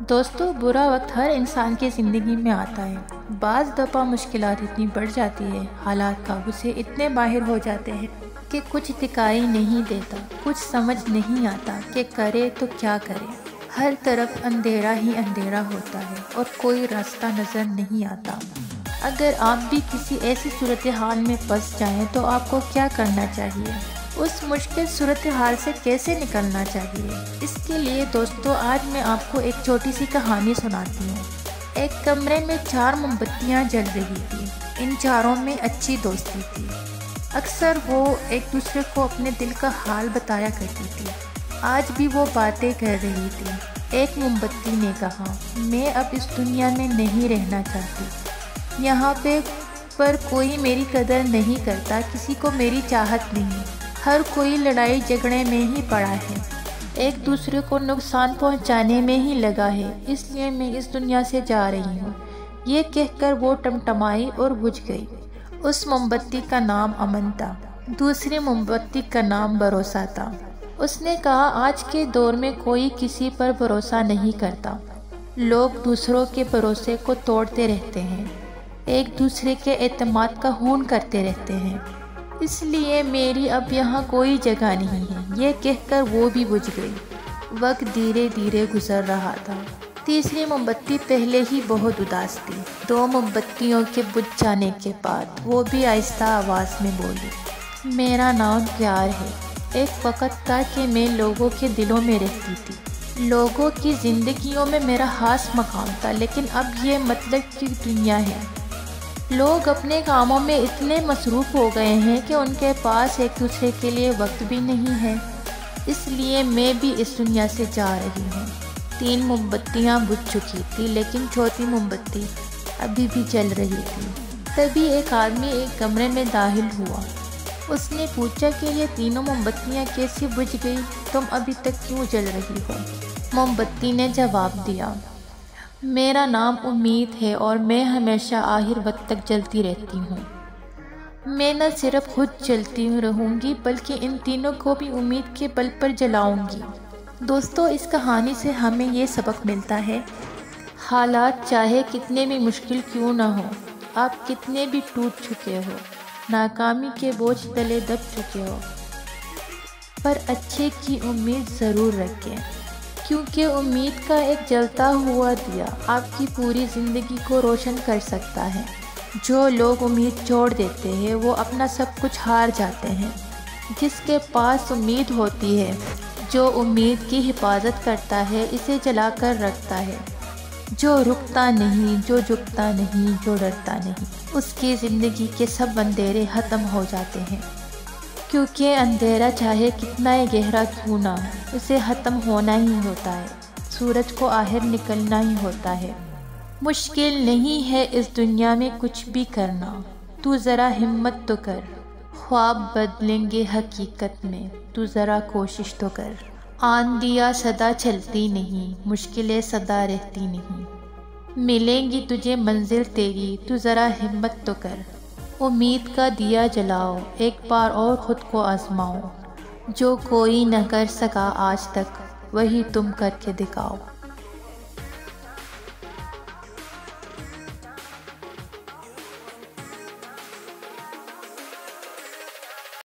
دوستو، برا وقت ہر انسان کی زندگی میں آتا ہے۔ بعض دفعہ مشکلات اتنی بڑھ جاتی ہے، حالات قابو سے اتنے باہر ہو جاتے ہیں کہ کچھ دکھائی نہیں دیتا، کچھ سمجھ نہیں آتا کہ کرے تو کیا کرے۔ ہر طرف اندھیرا ہی اندھیرا ہوتا ہے اور کوئی راستہ نظر نہیں آتا۔ اگر آپ بھی کسی ایسی صورتحال میں پھنس جائیں تو آپ کو کیا کرنا چاہیے؟ اس مشکل صورتحال سے کیسے نکلنا چاہیے؟ اس کے لیے دوستو آج میں آپ کو ایک چھوٹی سی کہانی سناتی ہوں۔ ایک کمرے میں 4 موم بتیاں جل رہی تھیں۔ ان چاروں میں اچھی دوستی تھی۔ اکثر وہ ایک دوسرے کو اپنے دل کا حال بتایا کرتی تھی۔ آج بھی وہ باتیں کر رہی تھی۔ ایک موم بتی نے کہا، میں اب اس دنیا میں نہیں رہنا چاہتی۔ یہاں پر کوئی میری قدر نہیں کرتا، کسی کو میری چاہت نہیں۔ ہر کوئی لڑائی جھگڑے میں ہی پڑا ہے، ایک دوسرے کو نقصان پہنچانے میں ہی لگا ہے، اس لیے میں اس دنیا سے جا رہی ہوں۔ یہ کہہ کر وہ ٹمٹمائی اور بجھ گئی۔ اس موم بتی کا نام امن تھا، دوسری موم بتی کا نام بھروسہ تھا۔ اس نے کہا، آج کے دور میں کوئی کسی پر بھروسہ نہیں کرتا۔ لوگ دوسروں کے بھروسے کو توڑتے رہتے ہیں، ایک دوسرے کے اعتماد کا خون کرتے رہتے ہیں، اس لیے میری اب یہاں کوئی جگہ نہیں ہے۔ یہ کہہ کر وہ بھی بجھ گئی۔ وقت دھیرے دھیرے گزر رہا تھا۔ تیسری موم بتی پہلے ہی بہت اداس تھی۔ 2 موم بتیوں کے بجھ جانے کے بعد وہ بھی آہستہ آواز میں بولی، میرا نام پیار ہے۔ ایک وقت تھا کہ میں لوگوں کے دلوں میں رہتی تھی، لوگوں کی زندگیوں میں میرا خاص مقام تھا، لیکن اب یہ مطلب کی دنیا ہے۔ لوگ اپنے کاموں میں اتنے مصروف ہو گئے ہیں کہ ان کے پاس ایک دوسرے کے لیے وقت بھی نہیں ہے، اس لیے میں بھی اس دنیا سے جا رہی ہوں۔ 3 موم بتیاں بجھ چکی تھی، لیکن چوتھی موم بتی ابھی بھی جل رہی تھی۔ تبھی ایک آدمی ایک کمرے میں داخل ہوا۔ اس نے پوچھا کہ یہ تینوں موم بتیاں کیسے بجھ گئی؟ تم ابھی تک کیوں جل رہی ہو؟ موم بتی نے جواب دیا، میرا نام امید ہے اور میں ہمیشہ آخر وقت تک جلتی رہتی ہوں۔ میں نہ صرف خود جلتی رہوں گی بلکہ ان تینوں کو بھی امید کے بل پر جلاؤں گی۔ دوستو، اس کہانی سے ہمیں یہ سبق ملتا ہے، حالات چاہے کتنے بھی مشکل کیوں نہ ہو، آپ کتنے بھی ٹوٹ چکے ہو، ناکامی کے بوجھ تلے دب چکے ہو، پر اچھے کی امید ضرور رکھیں، کیونکہ امید کا ایک جلتا ہوا دیا آپ کی پوری زندگی کو روشن کر سکتا ہے۔ جو لوگ امید چھوڑ دیتے ہیں وہ اپنا سب کچھ ہار جاتے ہیں۔ جس کے پاس امید ہوتی ہے، جو امید کی حفاظت کرتا ہے، اسے جلا کر رکھتا ہے، جو رکتا نہیں، جو جھکتا نہیں، جو ڈرتا نہیں، اس کی زندگی کے سب اندھیرے ختم ہو جاتے ہیں، کیونکہ اندھیرا چاہے کتنا ہی گہرا کیوں نہ ہو، اسے ختم ہونا ہی ہوتا ہے، سورج کو آخر نکلنا ہی ہوتا ہے۔ مشکل نہیں ہے اس دنیا میں کچھ بھی کرنا، تو ذرا ہمت تو کر، خواب بدلیں گے حقیقت میں، تو ذرا کوشش تو کر۔ آندھیاں سدا چلتی نہیں، مشکلیں سدا رہتی نہیں، ملیں گی تجھے منزل تیری، تو ذرا ہمت تو کر۔ امید کا دیا جلاؤ، ایک بار اور خود کو آزماؤ، جو کوئی نہ کر سکا آج تک، وہی تم کر کے دکھاؤ۔